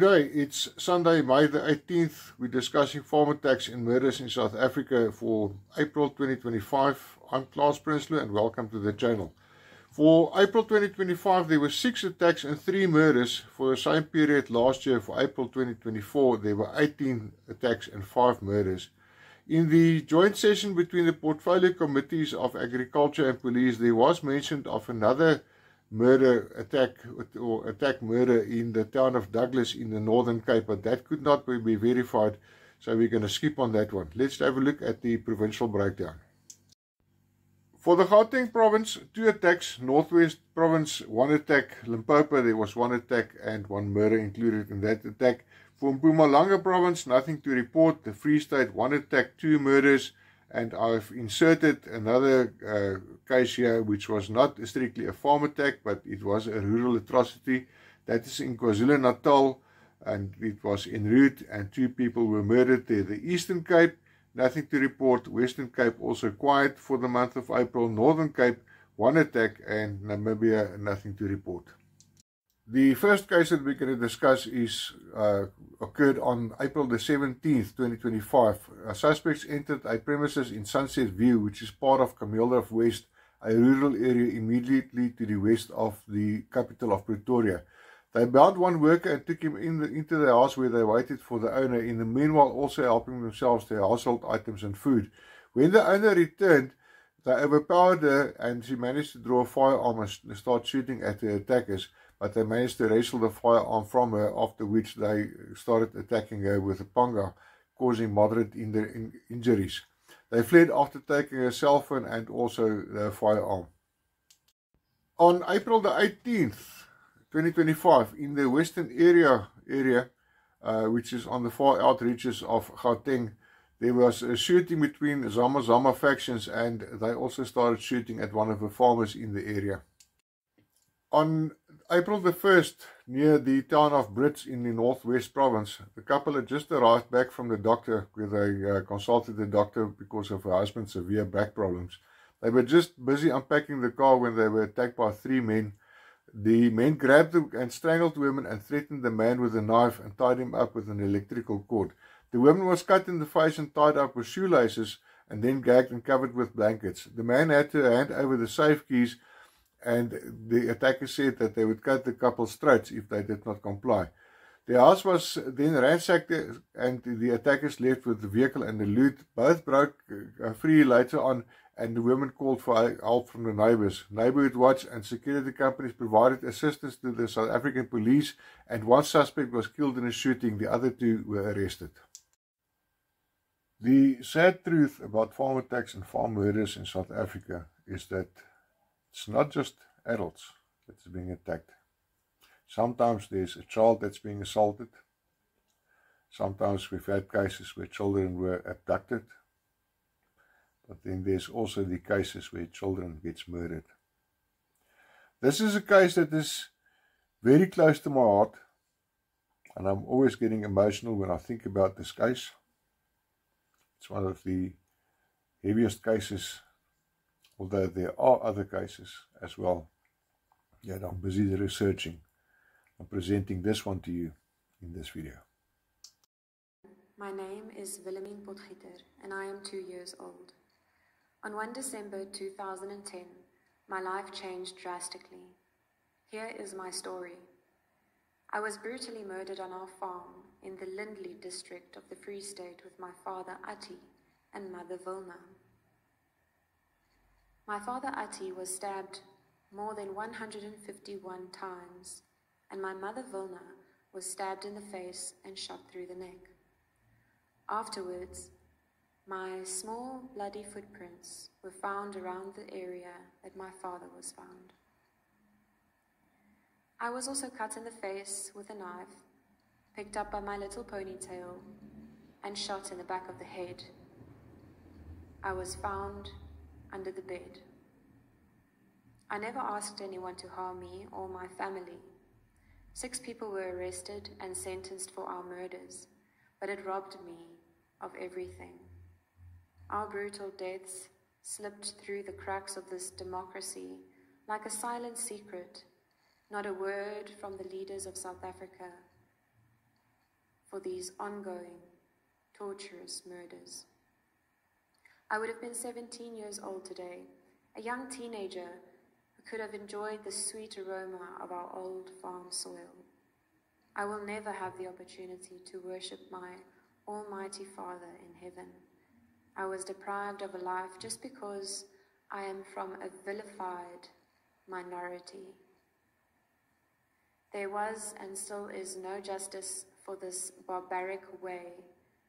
G'day, it's Sunday, May the 18th. We're discussing farm attacks and murders in South Africa for April 2025. I'm Klaas Prinsloo and welcome to the channel. For April 2025, there were 6 attacks and 3 murders. For the same period last year, for April 2024, there were 18 attacks and 5 murders. In the joint session between the portfolio committees of Agriculture and Police, there was mention of another attack murder in the town of Douglas in the Northern Cape, but that could not be verified, so we're going to skip on that one. Let's have a look at the provincial breakdown. For the Gauteng province, 2 attacks. Northwest province, 1 attack. Limpopo, there was 1 attack and 1 murder included in that attack. For Mpumalanga province, nothing to report. The Free State, 1 attack, 2 murders. And I've inserted another case here, which was not strictly a farm attack, but it was a rural atrocity. That is in KwaZulu-Natal, and it was en route, and 2 people were murdered there. The Eastern Cape, nothing to report. Western Cape, also quiet for the month of April. Northern Cape, 1 attack, and Namibia, nothing to report. The first case that we're going to discuss is occurred on April the 17th, 2025. Suspects entered a premises in Sunset View, which is part of Kameeldrift West, a rural area immediately to the west of the capital of Pretoria. They bound 1 worker and took him into the house where they waited for the owner, in the meanwhile also helping themselves to household items and food. When the owner returned, they overpowered her and she managed to draw a firearm and start shooting at the attackers. But they managed to wrestle the firearm from her, after which they started attacking her with a panga, causing moderate injuries. They fled after taking her cell phone and also the firearm. On April the 18th, 2025, in the western area, which is on the far out reaches of Gauteng, there was a shooting between Zama factions, and they also started shooting at one of the farmers in the area. On April the 1st, near the town of Brits in the Northwest province, the couple had just arrived back from the doctor, where they consulted the doctor because of her husband's severe back problems. They were just busy unpacking the car when they were attacked by 3 men. The men grabbed and strangled the woman and threatened the man with a knife and tied him up with an electrical cord. The woman was cut in the face and tied up with shoelaces and then gagged and covered with blankets. The man had to hand over the safe keys, and the attackers said that they would cut the couple's throats if they did not comply. The house was then ransacked and the attackers left with the vehicle and the loot. Both broke free later on, and the women called for help from the neighbors. Neighborhood Watch and security companies provided assistance to the South African police, and 1 suspect was killed in a shooting. The other 2 were arrested. The sad truth about farm attacks and farm murders in South Africa is that it's not just adults that's being attacked. Sometimes there's a child that's being assaulted. Sometimes we've had cases where children were abducted. But then there's also the cases where children get murdered. This is a case that is very close to my heart, and I'm always getting emotional when I think about this case. It's one of the heaviest cases, although there are other cases as well. Yet I'm busy researching. I'm presenting this one to you in this video. My name is Wilhelmine Potgieter and I am 2 years old. On 1 December 2010, my life changed drastically. Here is my story. I was brutally murdered on our farm in the Lindley district of the Free State with my father Ati and mother Vilna. My father Ati was stabbed more than 151 times, and my mother Vilna was stabbed in the face and shot through the neck. Afterwards, my small bloody footprints were found around the area that my father was found. I was also cut in the face with a knife, picked up by my little ponytail, and shot in the back of the head. I was found under the bed. I never asked anyone to harm me or my family. 6 people were arrested and sentenced for our murders, but it robbed me of everything. Our brutal deaths slipped through the cracks of this democracy like a silent secret, not a word from the leaders of South Africa. for these ongoing, torturous murders. I would have been 17 years old today, a young teenager who could have enjoyed the sweet aroma of our old farm soil. I will never have the opportunity to worship my Almighty Father in heaven. I was deprived of a life just because I am from a vilified minority. There was and still is no justice for this barbaric way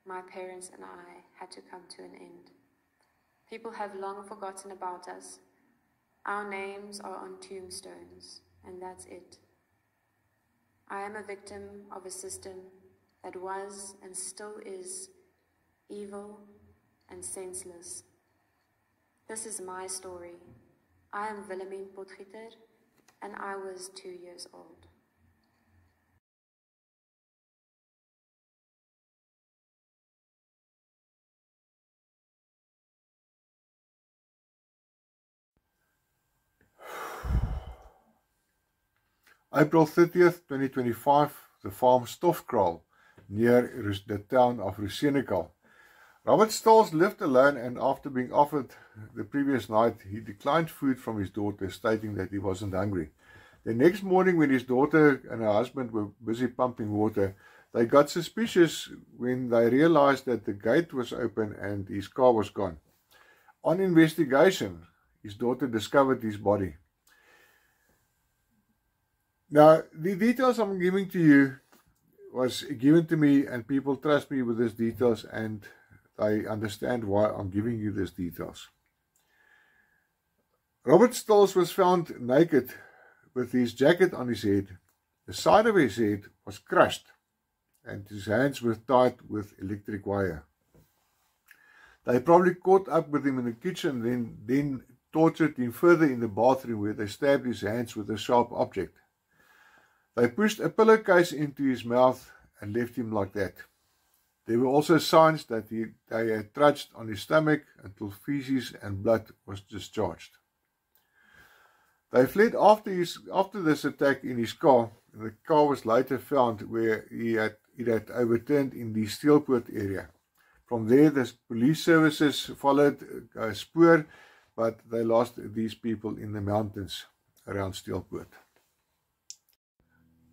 my parents and I had to come to an end. People have long forgotten about us. Our names are on tombstones, and that's it. I am a victim of a system that was and still is evil and senseless. This is my story. I am Wilhelmine Potgieter, and I was 2 years old. April 30th, 2025, the farm Stofkraal near the town of Rusenekal. Robert Stals lived alone, and after being offered the previous night, he declined food from his daughter, stating that he wasn't hungry. The next morning, when his daughter and her husband were busy pumping water, they got suspicious when they realized that the gate was open and his car was gone. On investigation, his daughter discovered his body. Now, the details I'm giving to you was given to me, and people trust me with these details, and they understand why I'm giving you these details. Robert Stals was found naked with his jacket on his head. The side of his head was crushed, and his hands were tied with electric wire. They probably caught up with him in the kitchen, then tortured him further in the bathroom, where they stabbed his hands with a sharp object. They pushed a pillowcase into his mouth and left him like that. There were also signs that they had trudged on his stomach until feces and blood was discharged. They fled after this attack in his car. The car was later found where it had overturned in the Steelpoort area. From there, the police services followed a spoor, but they lost these people in the mountains around Steelpoort.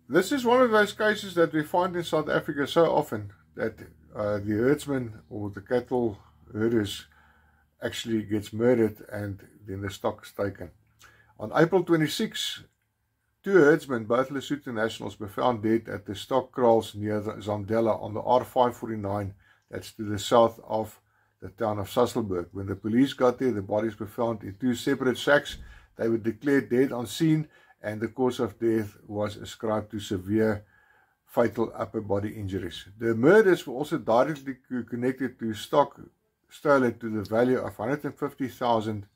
This is one of those cases that we find in South Africa so often, that the herdsman or the cattle herders actually gets murdered and then the stock is taken. On April 26, 2 herdsmen, both Lesotho nationals, were found dead at the stock kraals near Zandela on the R549, that's to the south of the town of Sasolburg. When the police got there, the bodies were found in 2 separate sacks. They were declared dead on scene, and the cause of death was ascribed to severe fatal upper body injuries. The murders were also directly connected to stock stolen to the value of 150,000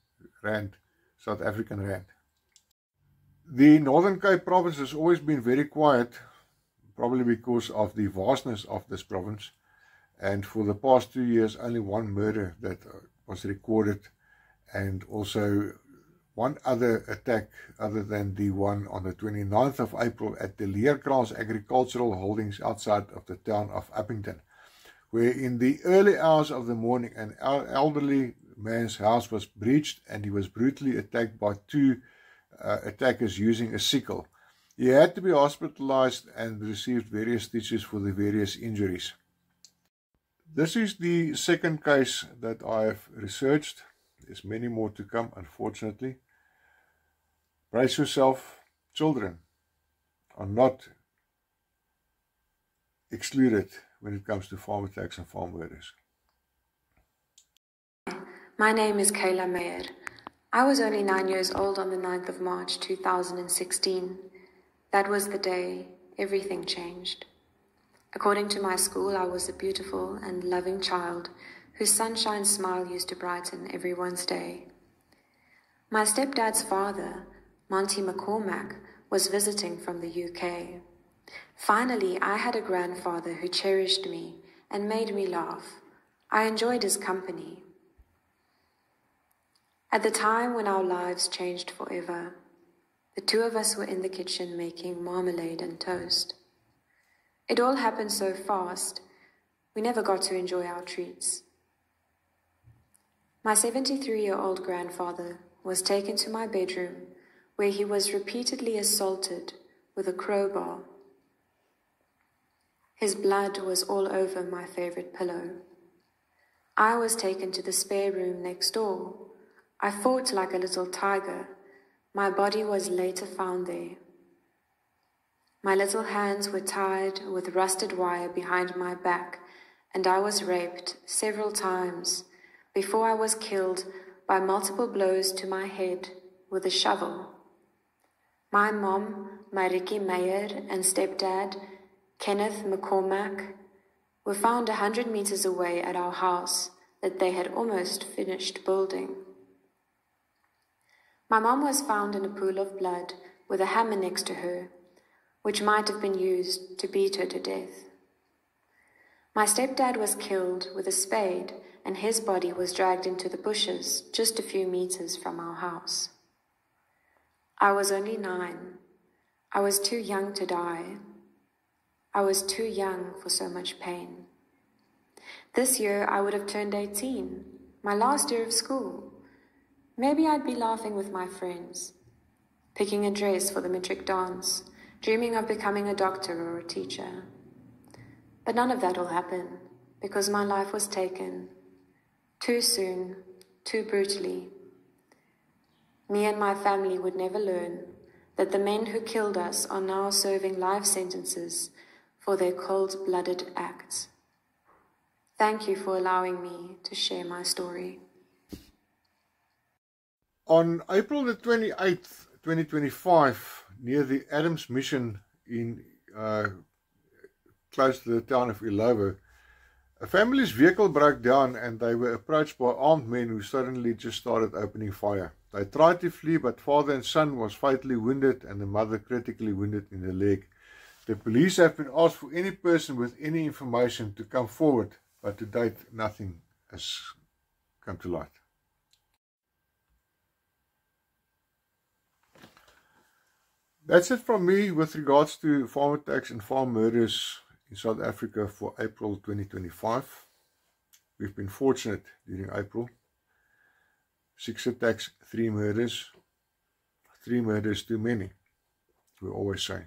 rand, South African rand. The Northern Cape province has always been very quiet, probably because of the vastness of this province, and for the past 2 years only one murder that was recorded, and also one other attack other than the one on the 29th of April at the Leerkrans Agricultural Holdings outside of the town of Uppington, where in the early hours of the morning an elderly man's house was breached and he was brutally attacked by 2 attackers using a sickle. He had to be hospitalized and received various stitches for the various injuries. This is the second case that I have researched. There's many more to come, unfortunately. Brace yourself. Children are not excluded when it comes to farm attacks and farm murders. My name is Kayla Meyer. I was only 9 years old on the 9th of March 2016. That was the day everything changed. According to my school, I was a beautiful and loving child whose sunshine smile used to brighten everyone's day. My stepdad's father, Monty McCormack, was visiting from the UK. Finally, I had a grandfather who cherished me and made me laugh. I enjoyed his company. At the time when our lives changed forever, the 2 of us were in the kitchen making marmalade and toast. It all happened so fast, we never got to enjoy our treats. My 73-year-old grandfather was taken to my bedroom, where he was repeatedly assaulted with a crowbar. His blood was all over my favorite pillow. I was taken to the spare room next door. I fought like a little tiger. My body was later found there. My little hands were tied with rusted wire behind my back, and I was raped several times before I was killed by multiple blows to my head with a shovel. My mom, Mariki Meyer, and stepdad, Kenneth McCormack, were found 100 meters away at our house that they had almost finished building. My mom was found in a pool of blood with a hammer next to her, which might have been used to beat her to death. My stepdad was killed with a spade, and his body was dragged into the bushes just a few meters from our house. I was only 9. I was too young to die. I was too young for so much pain. This year I would have turned 18, my last year of school. Maybe I'd be laughing with my friends, picking a dress for the matric dance, dreaming of becoming a doctor or a teacher. But none of that will happen, because my life was taken too soon, too brutally. Me and my family would never learn that the men who killed us are now serving life sentences for their cold-blooded acts. Thank you for allowing me to share my story. On April the 28th, 2025, near the Adams Mission in close to the town of Illovo, a family's vehicle broke down and they were approached by armed men who suddenly just started opening fire. They tried to flee, but father and son was fatally wounded and the mother critically wounded in the leg. The police have been asked for any person with any information to come forward, but to date nothing has come to light. That's it from me with regards to farm attacks and farm murders in South Africa for April 2025. We've been fortunate during April. 6 attacks, 3 murders. 3 murders too many, we always say.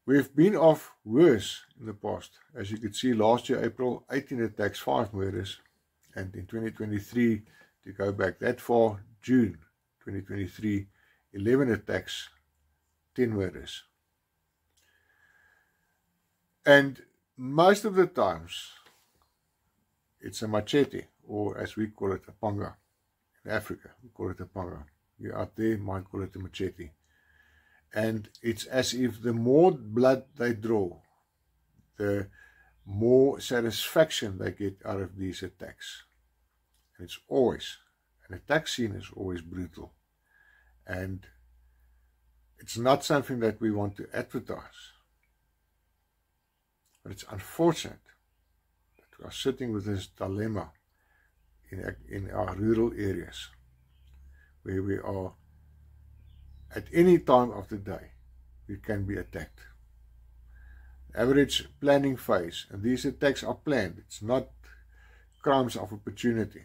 We've been off worse in the past. As you could see, last year, April, 18 attacks, 5 murders. And in 2023, to go back that far, June 2023, 11 attacks, 10 murders. And most of the times, it's a machete, or as we call it, a panga. In Africa, we call it a panga. You out there might call it a machete. And it's as if the more blood they draw, the more satisfaction they get out of these attacks. And it's always, an attack scene is always brutal. And it's not something that we want to advertise. But it's unfortunate that we are sitting with this dilemma in our rural areas, where we are, at any time of the day, we can be attacked. Average planning phase, and these attacks are planned. It's not crimes of opportunity.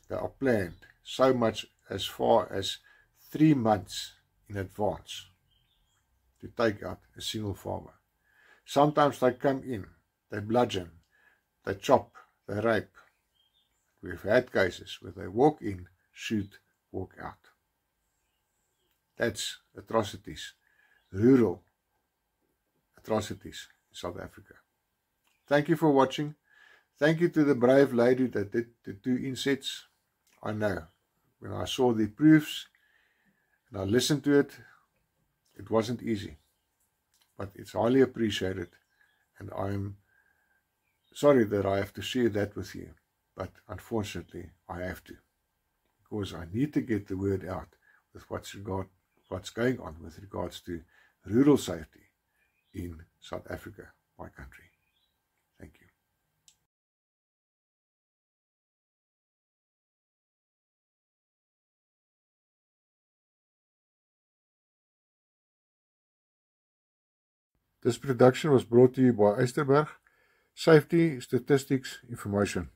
They are planned so much as far as 3 months in advance to take out a single farmer. Sometimes they come in, they bludgeon, they chop, they rape. We've had cases where they walk in, shoot, walk out. That's atrocities, rural atrocities in South Africa. Thank you for watching. Thank you to the brave lady that did the 2 insets. I know, when I saw the proofs and I listened to it, it wasn't easy. But it's highly appreciated, and I'm sorry that I have to share that with you. But unfortunately, I have to, because I need to get the word out with what's going on with regards to rural safety in South Africa, my country. Thank you. This production was brought to you by Eysterberg Safety Statistics Information.